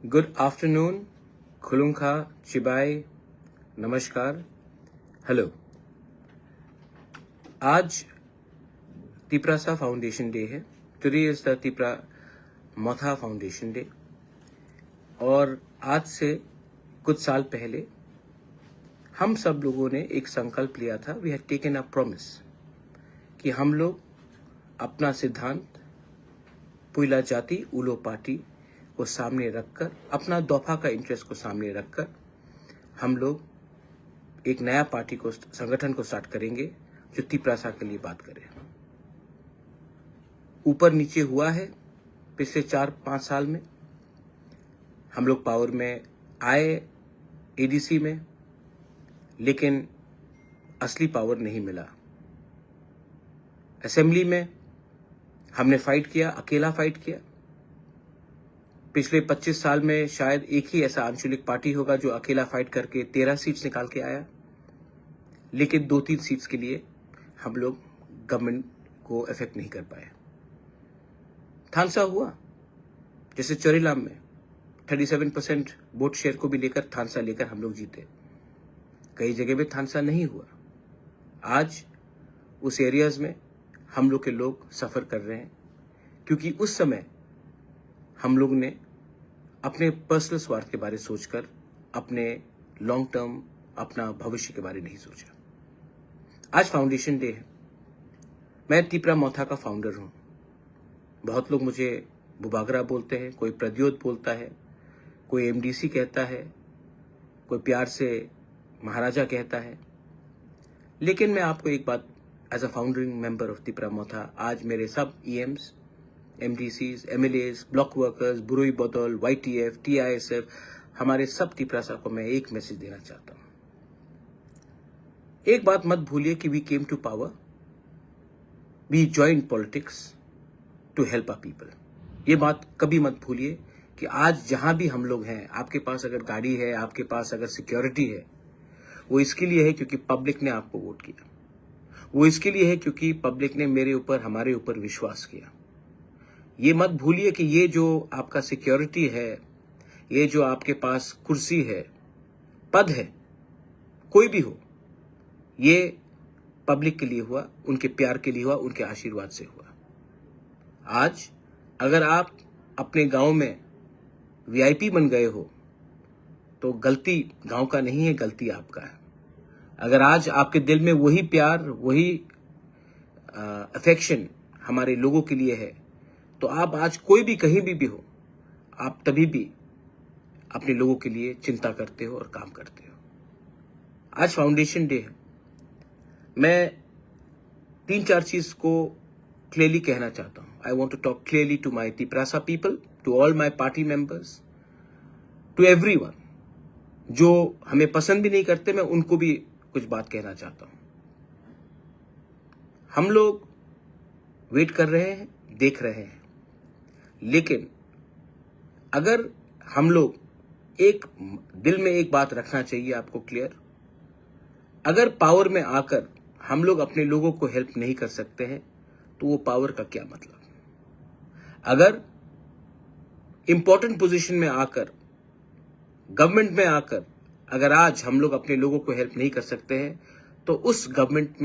Good afternoon, Khulunka, Chibai, Namaskar, hello. आज Tiprasa foundation day है. Today is the Tipra Motha foundation day. और आज से कुछ साल पहले हम सब लोगों ने एक संकल्प लिया था. We had taken a promise कि हम लोग अपना सिद्धांत पुइला जाति उलो पार्टी को सामने रखकर, अपना दोफा का इंटरेस्ट को सामने रखकर हम लोग एक नया पार्टी को, संगठन को स्टार्ट करेंगे जो तिपरासा के लिए बात करे. ऊपर नीचे हुआ है पिछले 4-5 साल में. हम लोग पावर में आए एडीसी में, लेकिन असली पावर नहीं मिला. असेंबली में हमने फाइट किया, अकेला फाइट किया. पिछले 25 साल में शायद एक ही ऐसा आंचलिक पार्टी होगा जो अकेला फाइट करके 13 सीट्स निकाल के आया. लेकिन 2-3 सीट्स के लिए हम लोग गवर्नमेंट को इफेक्ट नहीं कर पाए. थानसा हुआ, जैसे चोरीलाम में 37% वोट शेयर को भी लेकर थानसा लेकर हम लोग जीते. कई जगह में थानसा नहीं हुआ. आज उस एरियाज में हम लोग के लोग सफर कर रहे हैं, क्योंकि उस समय हम लोग ने अपने पर्सनल स्वार्थ के बारे में सोचकर अपने लॉन्ग टर्म, अपना भविष्य के बारे में नहीं सोचा. आज फाउंडेशन डे है. मैं तिपरा मोथा का फाउंडर हूं. बहुत लोग मुझे बुबागरा बोलते हैं, कोई प्रद्योत बोलता है, कोई एमडीसी कहता है, कोई प्यार से महाराजा कहता है. लेकिन मैं आपको एक बात, as a founding member of Tipra Motha, आज मेरे सब EMs, MDCs, MLAs, block workers, बुरोई बदौल, वाईटीएफ, टीआईएसएफ, हमारे सब तिपरासा को मैं एक मैसेज देना चाहता हूं. एक बात मत भूलिए कि we came to power, we join politics to help our people. ये बात कभी मत भूलिए कि आज जहां भी हम लोग हैं, आपके पास अगर गाड़ी है, आपके पास अगर सिक्योरिटी है, वो इसके लिए है क्योंकि पब्लिक ने आपको वोट किया. वो इसके लिए है क्योंकि पब्लिक ने मेरे ऊपर, हमारे ऊपर विश्वास किया. ये मत भूलिए कि ये जो आपका सिक्योरिटी है, ये जो आपके पास कुर्सी है, पद है, कोई भी हो, ये पब्लिक के लिए हुआ, उनके प्यार के लिए हुआ, उनके आशीर्वाद से हुआ. आज अगर आप अपने गांव में वीआईपी बन गए हो, तो गलती गांव का नहीं है, गलती आपका है. अगर आज आपके दिल में वही प्यार, वही अफेक्शन हमारे लोगों के लिए है, तो आप आज कोई भी कहीं भी हो, आप तभी भी अपने लोगों के लिए चिंता करते हो और काम करते हो. आज फाउंडेशन डे है. मैं 3-4 चीज को क्लियरली कहना चाहता हूं. I want to talk clearly to my Tiprasa people, to all my party members, to everyone. जो हमें पसंद भी नहीं करते, मैं उनको भी कुछ बात कहना चाहता हूं. हम लोग वेट कर रहे हैं, देख रहे हैं, लेकिन अगर हम लोग एक दिल में एक बात रखना चाहिए आपको क्लियर, अगर पावर में आकर हम लोग अपने लोगों को हेल्प नहीं कर सकते हैं, तो वो पावर का क्या मतलब. अगर इंपॉर्टेंट पोजीशन में आकर, गवर्नमेंट में आकर, अगर आज हम लोग अपने लोगों को हेल्प नहीं कर सकते हैं, तो उस गवर्नमेंट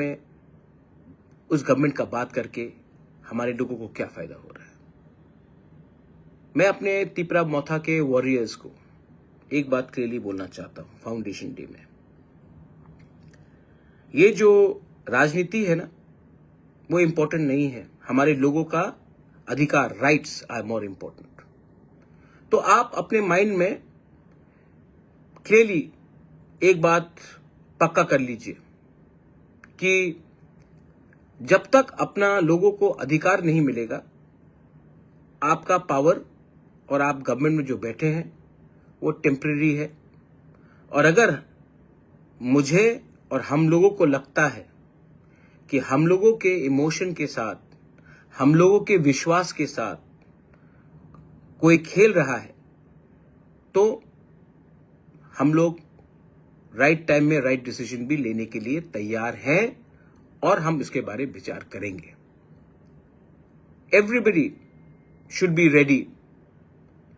का बात करके हमारे लोगों को क्या फायदा हो रहा है. मैं अपने तिपरा मोथा के वॉरियर्स को एक बात क्लियरली बोलना चाहता हूं. फाउंडेशन डे में ये जो राजनीति है ना, वो इंपॉर्टेंट नहीं है. हमारे लोगों का अधिकार, राइट्स आर मोर इंपॉर्टेंट. तो आप अपने माइंड में क्लियरली एक बात पक्का कर लीजिए कि जब तक अपना लोगों को अधिकार नहीं मिलेगा, आपका पावर और आप गवर्नमेंट में जो बैठे हैं वो टेम्परेरी है. और अगर मुझे और हम लोगों को लगता है कि हम लोगों के इमोशन के साथ, हम लोगों के विश्वास के साथ कोई खेल रहा है, तो हम लोग राइट टाइम में राइट डिसीजन भी लेने के लिए तैयार हैं और हम इसके बारे में विचार करेंगे. Everybody should be ready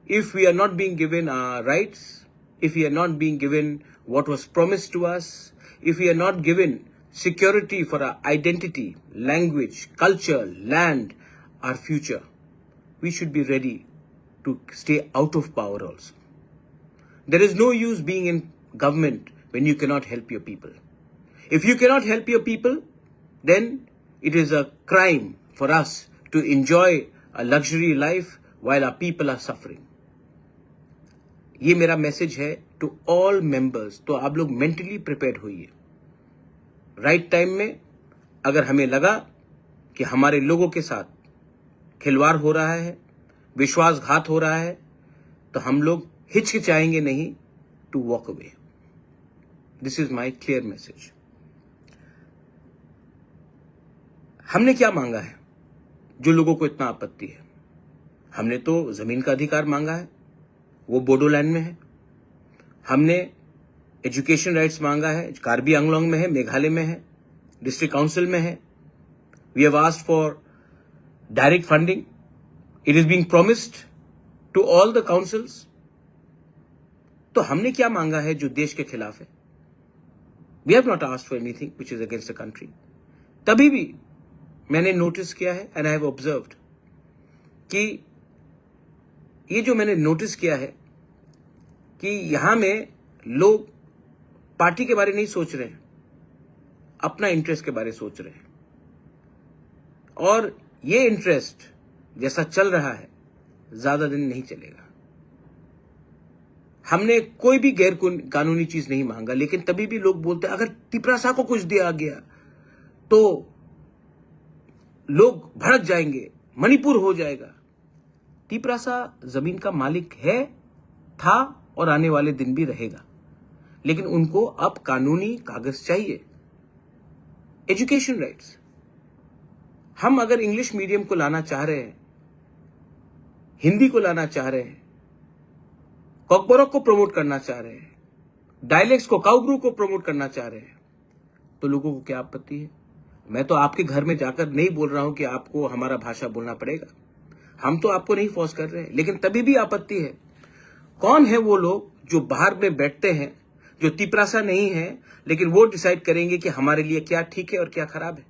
if we are not being given our rights, if we are not being given what was promised to us, if we are not given security for our identity, language, culture, land, our future, we should be ready to stay out of power also. There is no use being in government when you cannot help your people. If you cannot help your people, then it is a crime for us to enjoy a luxury life while our people are suffering. ये मेरा message है to all members. तो आप लोग mentally prepared होइए. Right time में अगर हमें लगा कि हमारे लोगों के साथ खिलवाड़ हो रहा है, विश्वासघात हो रहा है, तो हम लोग हिचकिचाएंगे नहीं to walk away. This is my clear message. हमने क्या मांगा है जो लोगों को इतना आपत्ति है? हमने तो जमीन का अधिकार मांगा है, वो बोडोलैंड में है. हमने एजुकेशन राइट्स मांगा है, कार्बी आंगलोंग में है, मेघालय में है, डिस्ट्रिक्ट काउंसिल में है. We have asked for direct funding. It is being promised to all the councils. तो हमने क्या मांगा है जो देश के खिलाफ है? We have not asked for anything which is against the country. तभी भी मैंने नोटिस किया है एंड आई हैव ऑब्जर्व्ड कि ये जो मैंने नोटिस किया है कि यहां में लोग पार्टी के बारे नहीं सोच रहे हैं, अपना इंटरेस्ट के बारे सोच रहे हैं. और ये इंटरेस्ट जैसा चल रहा है ज्यादा दिन नहीं चलेगा. हमने कोई भी गैर कानूनी चीज नहीं मांगा, लेकिन तभी भी लोग बोलते हैं अगर तिपरासा को कुछ दिया गया तो लोग भड़क जाएंगे, मणिपुर हो जाएगा. तिपरासा जमीन का मालिक है, था और आने वाले दिन भी रहेगा, लेकिन उनको अब कानूनी कागज चाहिए. Education rights. हम अगर इंग्लिश मीडियम को लाना चाह रहे हैं, हिंदी को लाना चाह रहे हैं, कॉकबोरक को प्रमोट करना चाह रहे हैं, डायलेक्ट्स को, काउग्रू को प्रमोट करना चाह रहे हैं, तो लोगों को क्या आपत्ति है? मैं तो आपके घर में जाकर नहीं बोल रहा हूं कि आपको हमारा भाषा बोलना पड़ेगा. हम तो आपको नहीं फोर्स कर रहे हैं, लेकिन तभी भी आपत्ति है. कौन है वो लोग जो बाहर में बैठते हैं, जो तिपरासा नहीं है, लेकिन वो डिसाइड करेंगे कि हमारे लिए क्या ठीक है और क्या खराब है?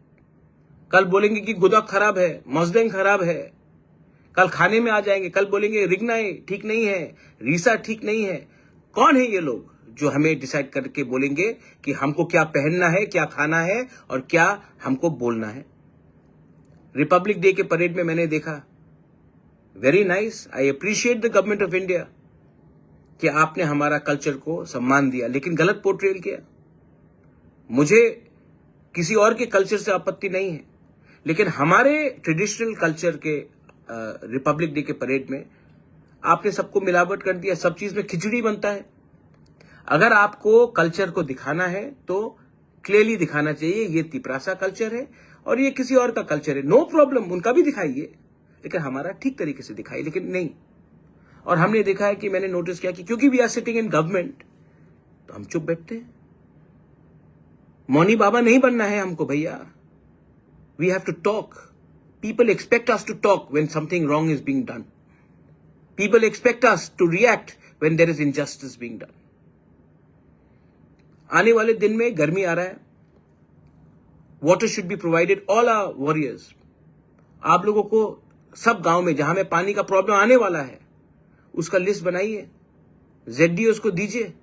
कल बोलेंगे कि गुदक खराब है, मजदेंग खराब है. कल खाने में आ जाएंगे, कल बोलेंगे रिगनाई ठीक नहीं है, रीसा ठीक नहीं है. कौन है ये लोग जो हमें डिसाइड करके बोलेंगे कि हमको क्या पहनना है, क्या खाना है और क्या हमको बोलना है? रिपब्लिक डे के परेड में मैंने देखा, very nice, I appreciate the government of India कि आपने हमारा कल्चर को सम्मान दिया, लेकिन गलत पोर्ट्रेल किया. मुझे किसी और के कल्चर से आपत्ति नहीं है, लेकिन हमारे ट्रेडिशनल कल्चर के रिपब्लिक डे के परेड में आपने सबको मिलावट कर दिया. सब चीज में खिचड़ी बनता है. अगर आपको कल्चर को दिखाना है तो क्लियरली दिखाना चाहिए ये तिपरासा कल्चर है और ये किसी और का कल्चर है. नो प्रॉब्लम, उनका भी दिखाइए, लेकिन हमारा ठीक तरीके से दिखाइए. लेकिन नहीं. और हमने देखा है कि मैंने नोटिस किया कि क्योंकि we are sitting in government तो हम चुप बैठते हैं. मौनी बाबा नहीं बनना है हमको भैया. We have to talk. People expect us to talk when something wrong is being done. People expect us to react when there is injustice being done. आने वाले दिन में गर्मी आ रहा है. Water should be provided all our warriors. आप लोगों को सब गांव में जहां में पानी का प्रॉब्लम आने वाला है उसका लिस्ट बनाइए, जेडडीओस को दीजिए,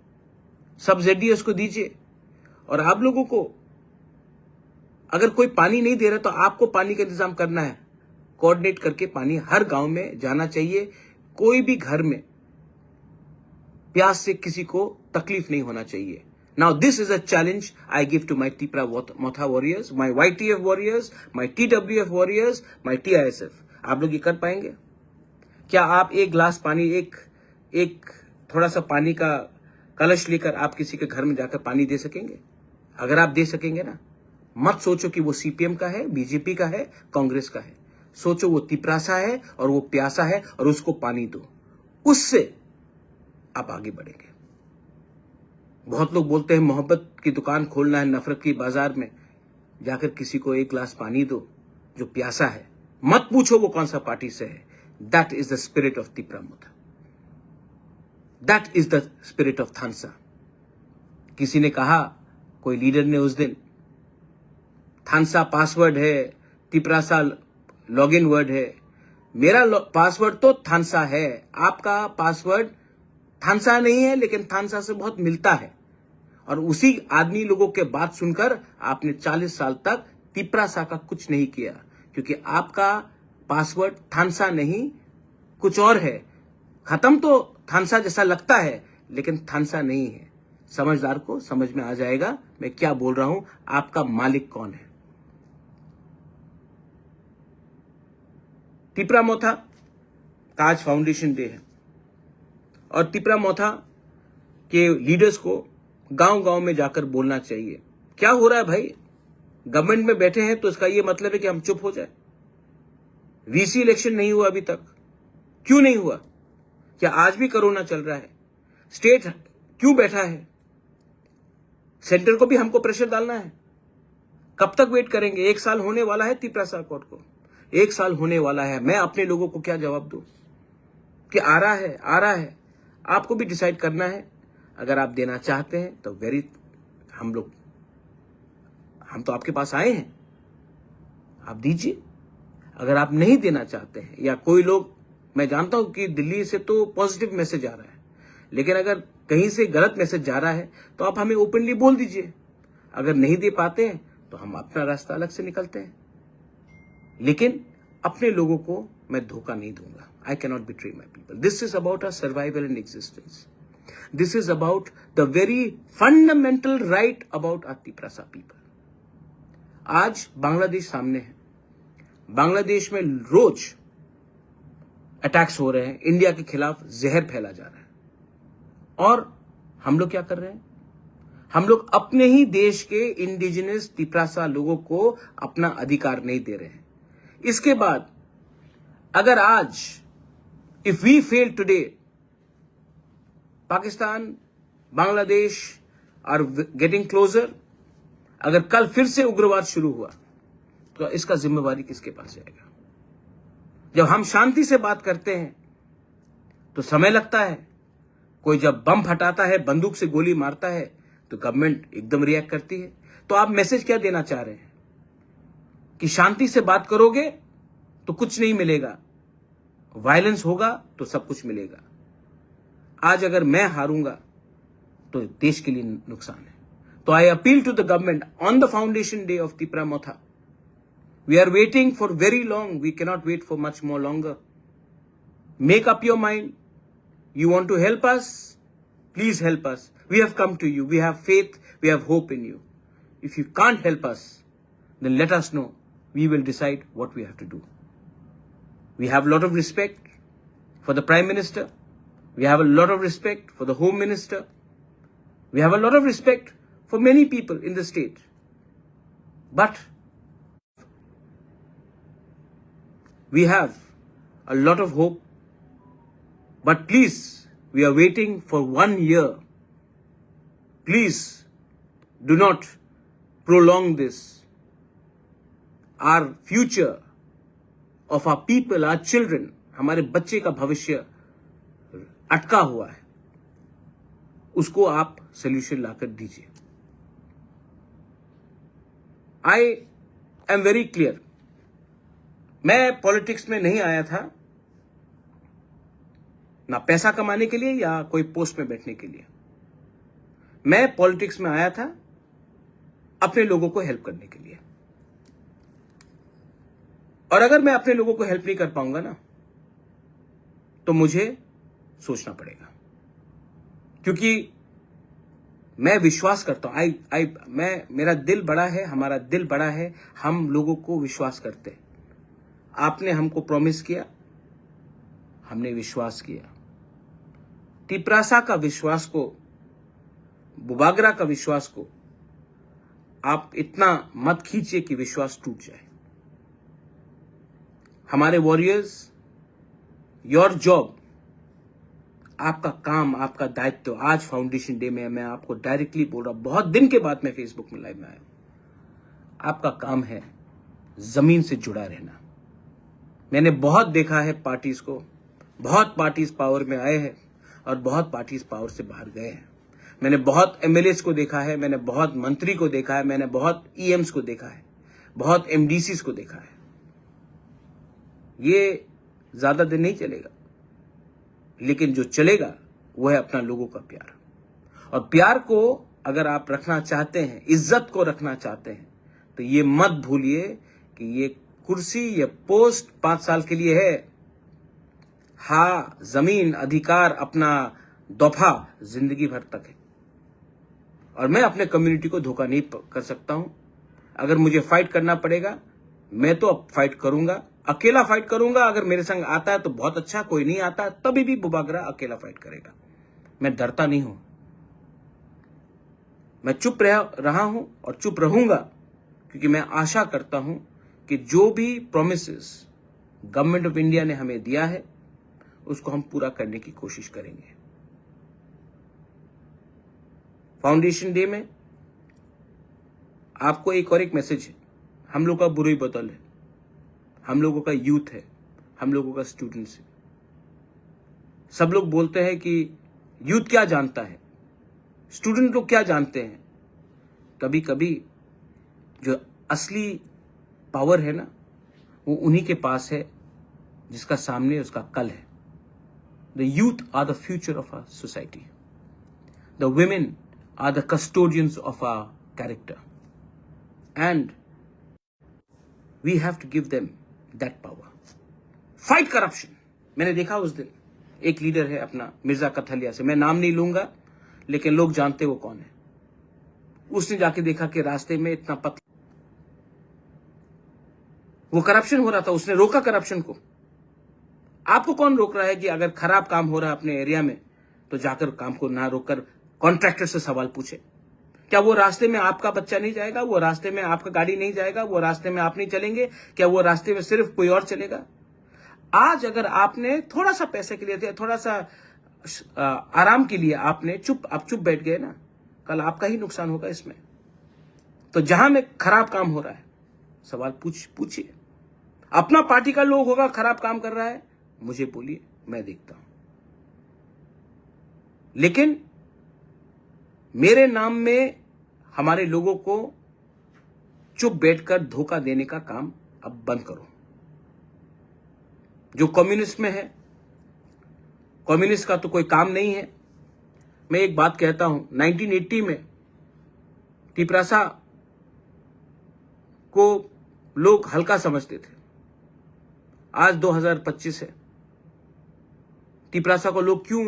सब जेडडीओस को दीजिए. और आप लोगों को अगर कोई पानी नहीं दे रहा तो आपको पानी का इंतजाम करना है. कोऑर्डिनेट करके पानी हर गांव में जाना चाहिए. कोई भी घर में प्यास से किसी को तकलीफ नहीं होना चाहिए. Now this is a challenge I give to my Tipra Motha warriors, my YTF warriors, my TWF warriors, my TISF. आप लोग ये कर पाएंगे? क्या आप एक गिलास पानी, एक थोड़ा सा पानी का कलश लेकर आप किसी के घर में जाकर पानी दे सकेंगे? अगर आप दे सकेंगे ना, मत सोचो कि वो सीपीएम का है, बीजेपी का है, कांग्रेस का है. सोचो वो तिपरासा है और वो प्यासा है और उसको पानी दो. उससे आप आगे बढ़ेंगे. बहुत लोग बोलते हैं मोहब्बत की दुकान खोलना है नफरत की बाजार में. जाकर किसी को एक गिलास पानी दो जो प्यासा है. मत पूछो वो कौन सा पार्टी से है. That is the spirit of Tipra Motha. That is the spirit of thansa. किसी ने कहा, कोई लीडर ने उस दिन, थानसा पासवर्ड है, तिपरासा लॉगिन वर्ड है। मेरा पासवर्ड तो थानसा है, आपका पासवर्ड थानसा नहीं है, लेकिन थानसा से बहुत मिलता है। और उसी आदमी लोगों के बात सुनकर आपने 40 साल तक तिपरासा का कुछ नहीं किया, क्योंकि आपका पासवर्ड थानसा नहीं कुछ और है। खत्म तो थानसा जैसा लगता है, लेकिन थानसा नहीं है। समझदार को समझ में आ जाएगा मैं क्या बोल रहा हूं, आपका मालिक कौन है। तिपरामोथा का आज फाउंडेशन डे है और तिपरामोथा के लीडर्स को गांव-गांव में जाकर बोलना चाहिए। क्या हो रहा है भाई, गवर्नमेंट में बैठे हैं तो इसका यह मतलब है कि हम चुप हो जाए। वीसी इलेक्शन नहीं हुआ अभी तक, क्यों नहीं हुआ? क्या आज भी कोरोना चल रहा है? स्टेट क्यों बैठा है? सेंटर को भी हमको प्रेशर डालना है। कब तक वेट करेंगे? 1 साल होने वाला है तिपरासा कोर्ट को, 1 साल होने वाला है। मैं अपने लोगों को क्या जवाब दूं कि आ रहा है। आपको भी डिसाइड करना है। अगर आप देना चाहते हैं तो हम तो आपके पास आए हैं, आप दीजिए। अगर आप नहीं देना चाहते हैं, या कोई लोग, मैं जानता हूं कि दिल्ली से तो पॉजिटिव मैसेज आ रहा है, लेकिन अगर कहीं से गलत मैसेज जा रहा है तो आप हमें ओपनली बोल दीजिए। अगर नहीं दे पाते हैं तो हम अपना रास्ता अलग से निकलते हैं, लेकिन अपने लोगों को मैं धोखा नहीं दूंगा। I can not betray my people. This is about our survival and existence. This is about the very fundamental right about our Tiprasa people. आज बांग्लादेश सामने है। बांग्लादेश में रोज अटैक्स हो रहे हैं, इंडिया के खिलाफ जहर फैला जा रहा है, और हम लोग क्या कर रहे हैं? हम लोग अपने ही देश के इंडिजिनस तिपरासा लोगों को अपना अधिकार नहीं दे रहे हैं। इसके बाद अगर आज if we fail today, Pakistan, Bangladesh are getting closer, अगर कल फिर से उग्रवाद शुरू हुआ तो इसका जिम्मेवारी किसके पास जाएगा? जब हम शांति से बात करते हैं तो समय लगता है। कोई जब बम फटाता है, बंदूक से गोली मारता है, तो गवर्नमेंट एकदम रिएक्ट करती है। तो आप मैसेज क्या देना चाह रहे हैं कि शांति से बात करोगे तो कुछ नहीं मिलेगा, वायलेंस होगा तो सब कुछ मिलेगा। आज अगर मैं हारूंगा तो देश के लिए नुकसान है। तो I appeal to the government on the foundation day of तिपरामोथा। We are waiting for very long. We cannot wait for much more longer. Make up your mind. You want to help us? Please help us. We have come to you. We have faith. We have hope in you. If you can't help us, then let us know. We will decide what we have to do. We have a lot of respect for the Prime Minister. We have a lot of respect for the Home Minister. We have a lot of respect for many people in the state. But we have a lot of hope, but please, we are waiting for 1 year. Please, do not prolong this. Our future of our people, our children, हमारे बच्चे का भविष्य अटका हुआ है, उसको आप solution लाकर दीजिए। I am very clear. मैं पॉलिटिक्स में नहीं आया था ना पैसा कमाने के लिए या कोई पोस्ट में बैठने के लिए। मैं पॉलिटिक्स में आया था अपने लोगों को हेल्प करने के लिए। और अगर मैं अपने लोगों को हेल्प नहीं कर पाऊंगा ना, तो मुझे सोचना पड़ेगा, क्योंकि मैं विश्वास करता हूं। मेरा दिल बड़ा है, हमारा दिल बड़ा है, हम लोगों को विश्वास करते हैं। आपने हमको प्रॉमिस किया, हमने विश्वास किया। तिपरासा का विश्वास को, बुबागरा का विश्वास को आप इतना मत खींचिए कि विश्वास टूट जाए। हमारे वॉरियर्स, योर जॉब, आपका काम, आपका दायित्व, आज फाउंडेशन डे में मैं आपको डायरेक्टली बोल रहा हूं, बहुत दिन के बाद मैं फेसबुक में लाइव में आया हूं। आपका काम है जमीन से जुड़ा रहना। मैंने बहुत देखा है पार्टीज को, बहुत पार्टीज पावर में आए हैं, और बहुत पार्टीज पावर से बाहर गए हैं। मैंने बहुत एमएलएस को देखा है, मैंने बहुत मंत्री को देखा है, मैंने बहुत ईएम्स को देखा है, बहुत एमडीसीज को देखा है। ये ज्यादा दिन नहीं चलेगा, लेकिन जो चलेगा वो है अपना लोगों का प्यार। और प्यार को अगर आप रखना चाहते हैं, इज्जत को रखना चाहते हैं, तो ये मत भूलिए कि ये कुर्सी, ये पोस्ट 5 साल के लिए है। हाँ, जमीन, अधिकार, अपना दफा जिंदगी भर तक है। और मैं अपने कम्युनिटी को धोखा नहीं कर सकता हूं। अगर मुझे फाइट करना पड़ेगा, मैं तो अब फाइट करूंगा, अकेला फाइट करूंगा। अगर मेरे संग आता है तो बहुत अच्छा, कोई नहीं आता तभी भी बुबागरा अकेला फाइट करेगा। मैं डरता नहीं हूं, मैं चुप रहा हूं और चुप रहूंगा, क्योंकि मैं आशा करता हूं कि जो भी प्रोमिसेस गवर्नमेंट ऑफ इंडिया ने हमें दिया है उसको हम पूरा करने की कोशिश करेंगे। फाउंडेशन डे में आपको एक और एक मैसेज है। हम लोग का बुरी बदल है, हम लोगों का यूथ है, हम लोगों का स्टूडेंट्स है। सब लोग बोलते हैं कि यूथ क्या जानता है, स्टूडेंट लोग क्या जानते हैं। कभी कभी जो असली पावर है ना, वो उन्हीं के पास है जिसका सामने उसका कल है। The youth are the future of our society, the women are the custodians of our character, and we have to give them that power. Fight corruption. मैंने देखा उस दिन एक लीडर है अपना मिर्जा कथलिया से, मैं नाम नहीं लूंगा लेकिन लोग जानते वो कौन है। उसने जाके देखा कि रास्ते में इतना पतला वो करप्शन हो रहा था, उसने रोका करप्शन को। आपको कौन रोक रहा है कि अगर खराब काम हो रहा है अपने एरिया में तो जाकर काम को ना रोककर कॉन्ट्रैक्टर से सवाल पूछे? क्या वो रास्ते में आपका बच्चा नहीं जाएगा? वो रास्ते में आपका गाड़ी नहीं जाएगा? वो रास्ते में आप नहीं चलेंगे? क्या वो रास्ते में सिर्फ कोई और चलेगा? आज अगर आपने थोड़ा सा पैसे के लिए, थोड़ा सा आराम के लिए आपने आप चुप बैठ गए ना, कल आपका ही नुकसान होगा इसमें। तो जहां में खराब काम हो रहा है सवाल पूछिए। अपना पार्टी का लोग होगा खराब काम कर रहा है, मुझे बोलिए, मैं देखता हूं। लेकिन मेरे नाम में हमारे लोगों को चुप बैठकर धोखा देने का काम अब बंद करो। जो कम्युनिस्ट में है, कम्युनिस्ट का तो कोई काम नहीं है। मैं एक बात कहता हूं, 1980 में तिपरासा को लोग हल्का समझते थे, आज 2025 है। तिपरासा को लोग क्यों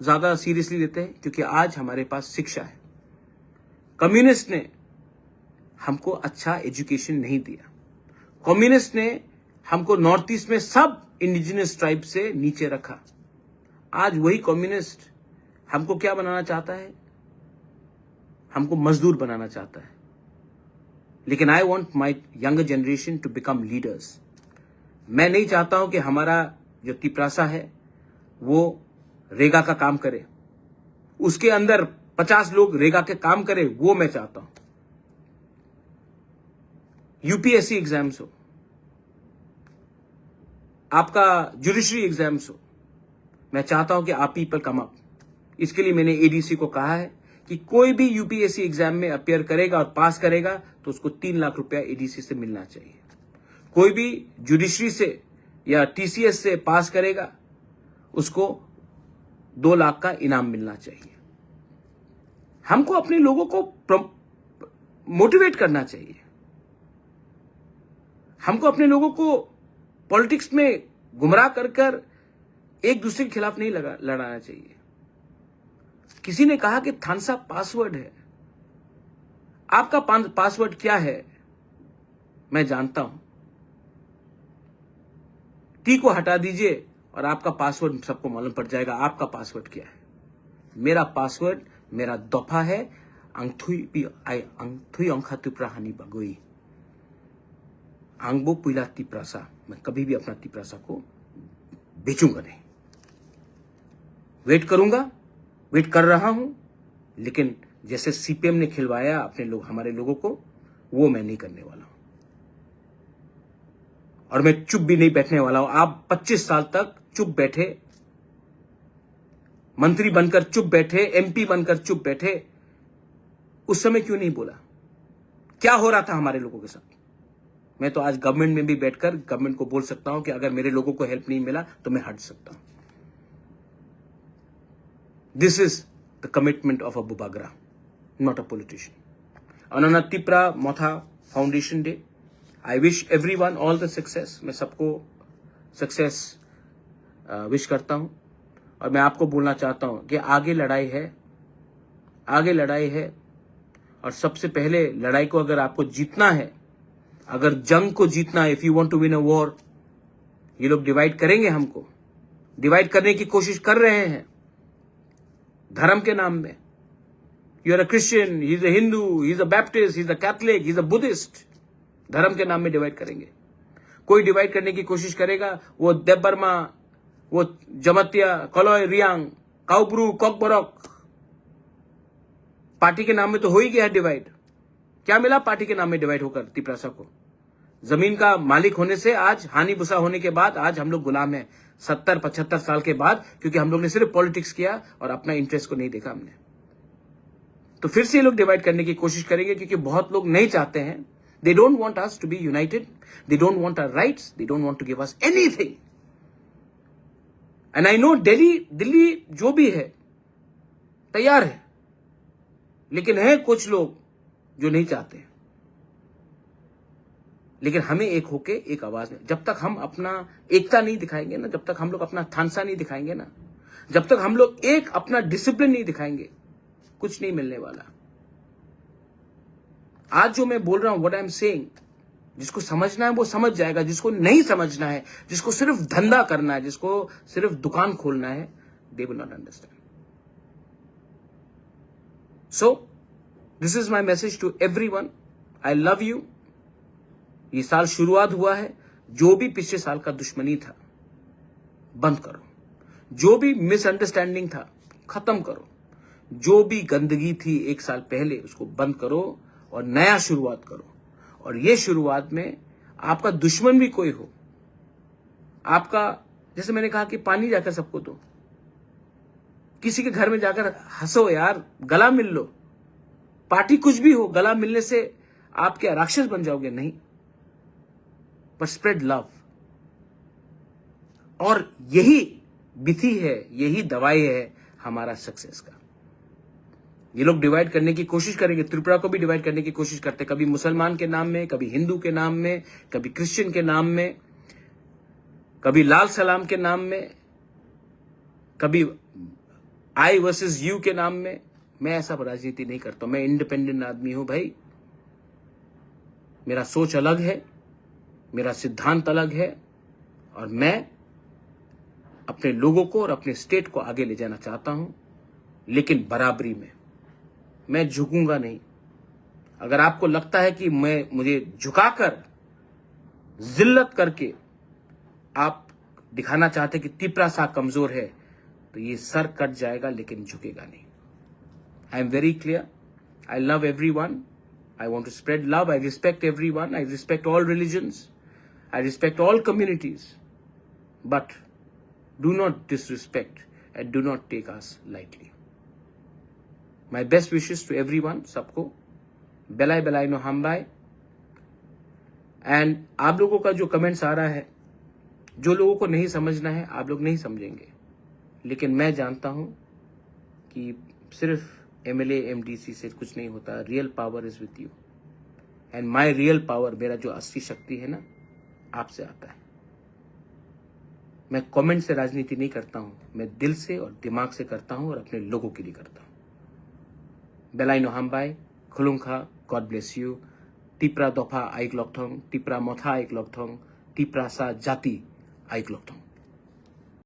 ज्यादा सीरियसली लेते हैं? क्योंकि आज हमारे पास शिक्षा है। कम्युनिस्ट ने हमको अच्छा एजुकेशन नहीं दिया। कम्युनिस्ट ने हमको नॉर्थ ईस्ट में सब इंडिजिनस ट्राइब से नीचे रखा। आज वही कम्युनिस्ट हमको क्या बनाना चाहता है? हमको मजदूर बनाना चाहता है। लेकिन I want my younger generation to become leaders. मैं नहीं चाहता हूं कि हमारा जो तिपरासा है वो रेगा का काम करे, उसके अंदर 50 लोग रेगा के काम करे, वो मैं चाहता हूं। यूपीएससी एग्जाम्स हो, आपका जुडिशरी एग्जाम्स हो, मैं चाहता हूं कि आप पीपल कम अप। इसके लिए मैंने एडीसी को कहा है कि कोई भी यूपीएससी एग्जाम में अपियर करेगा और पास करेगा तो उसको 3 लाख रुपया एडीसी से मिलना चाहिए। कोई भी जुडिशरी से या टीसीएस से पास करेगा उसको 2 लाख का इनाम मिलना चाहिए। हमको अपने लोगों को मोटिवेट करना चाहिए। हमको अपने लोगों को पॉलिटिक्स में गुमराह कर एक दूसरे के खिलाफ नहीं लड़ाना चाहिए। किसी ने कहा कि थानसा पासवर्ड है। आपका पासवर्ड क्या है मैं जानता हूं। टी को हटा दीजिए और आपका पासवर्ड सबको मालूम पड़ जाएगा आपका पासवर्ड क्या है। मेरा पासवर्ड, मेरा दफा है अंगथुई अंखा तिप्राहानी बगोई आंगबो पुइला तिप्रासा। मैं कभी भी अपना तिप्रासा को बेचूंगा नहीं। वेट करूंगा, वेट कर रहा हूं, लेकिन जैसे सीपीएम ने खिलवाया अपने लोग, हमारे लोगों को, वो मैं नहीं करने वाला हूं। और मैं चुप भी नहीं बैठने वाला हूं। आप 25 साल तक चुप बैठे, मंत्री बनकर चुप बैठे, एमपी बनकर चुप बैठे, उस समय क्यों नहीं बोला? क्या हो रहा था हमारे लोगों के साथ? मैं तो आज गवर्नमेंट में भी बैठकर गवर्नमेंट को बोल सकता हूं कि अगर मेरे लोगों को हेल्प नहीं मिला तो मैं हट सकता हूं। This is the commitment of a Bubagra, not a politician. On Tipra Motha foundation day, I wish everyone all the success. मैं सबको सक्सेस विश करता हूं और मैं आपको बोलना चाहता हूं कि आगे लड़ाई है, आगे लड़ाई है। और सबसे पहले लड़ाई को अगर आपको जीतना है, अगर जंग को जीतना है, if you want to win a war, ये लोग डिवाइड करेंगे, हमको डिवाइड करने की कोशिश कर रहे हैं धर्म के नाम में। You are a Christian, he is a Hindu, he is a Baptist, he is a Catholic, he is a Buddhist. धर्म के नाम में डिवाइड करेंगे। कोई डिवाइड करने की कोशिश करेगा, वो देबबर्मा, वो जमतिया, कलॉय, रियांग, काउब्रू, कॉकबरॉक, पार्टी के नाम में तो हो ही गया है डिवाइड। क्या मिला पार्टी के नाम में डिवाइड होकर तिपरासा को? जमीन का मालिक होने से आज, हानि बुसा होने के बाद आज हम लोग गुलाम हैं 70-75 साल के बाद, क्योंकि हम लोग ने सिर्फ पॉलिटिक्स किया और अपना इंटरेस्ट को नहीं देखा हमने। तो फिर से ये लोग डिवाइड करने की कोशिश करेंगे, क्योंकि बहुत लोग नहीं चाहते हैं। They don't want us to be united, they don't want our rights, they don't want to give us anything. And I know Delhi जो भी है तैयार है, लेकिन है कुछ लोग जो नहीं चाहते। लेकिन हमें एक होके एक आवाज में, जब तक हम अपना एकता नहीं दिखाएंगे ना, जब तक हम लोग अपना थानसा नहीं दिखाएंगे ना, जब तक हम लोग एक अपना डिसिप्लिन नहीं दिखाएंगे, कुछ नहीं मिलने वाला। आज जो मैं बोल रहा हूं, व्हाट आई एम सेइंग, जिसको समझना है वो समझ जाएगा, जिसको नहीं समझना है, जिसको सिर्फ धंधा करना है, जिसको सिर्फ दुकान खोलना है, they will not understand. So this is my message to everyone, I love you. ये साल शुरुआत हुआ है, जो भी पिछले साल का दुश्मनी था बंद करो, जो भी मिसअंडरस्टैंडिंग था खत्म करो, जो भी गंदगी थी एक साल पहले उसको बंद करो और नया शुरुआत करो। और ये शुरुआत में आपका दुश्मन भी कोई हो, आपका, जैसे मैंने कहा कि पानी जाकर सबको दो, किसी के घर में जाकर हंसो यार, गला मिल लो। पार्टी कुछ भी हो, गला मिलने से आप क्या राक्षस बन जाओगे? नहीं, पर स्प्रेड लव। और यही विधि है, यही दवाई है हमारा सक्सेस का। ये लोग डिवाइड करने की कोशिश करेंगे, त्रिपुरा को भी डिवाइड करने की कोशिश करते, कभी मुसलमान के नाम में, कभी हिंदू के नाम में, कभी क्रिश्चियन के नाम में, कभी लाल सलाम के नाम में, कभी आई वर्सेस यू के नाम में। मैं ऐसा राजनीति नहीं करता, मैं इंडिपेंडेंट आदमी हूं भाई। मेरा सोच अलग है, मेरा सिद्धांत अलग है, और मैं अपने लोगों को और अपने स्टेट को आगे ले जाना चाहता हूं, लेकिन बराबरी में। मैं झुकूंगा नहीं। अगर आपको लगता है कि मुझे झुकाकर, जिल्लत करके आप दिखाना चाहते कि तिपरासा कमजोर है, तो ये सर कट जाएगा, लेकिन झुकेगा नहीं। I am very clear, I love everyone, I want to spread love, I respect everyone, I respect all religions, I respect all communities, but do not disrespect and do not take us lightly. My best wishes to everyone, सबको बेलाई बेलाई नो हमबाई। And आप लोगों का जो comments आ रहा है, जो लोगों को नहीं समझना है, आप लोग नहीं समझेंगे, लेकिन मैं जानता हूं कि सिर्फ MLA MDC से कुछ नहीं होता। Real power is with you, and my real power, मेरा जो असली शक्ति है ना, आपसे आता है। मैं कमेंट से राजनीति नहीं करता हूं, मैं दिल से और दिमाग से करता हूं और अपने लोगों के लिए करता हूं। बेलाई नो हमबाई, खुलुंखा, गॉड ब्लेस यू। तिप्रा दफा आइक लकथों, तिप्रा मथा आइक लकथों, तिप्रासा जाति आइक लकथों।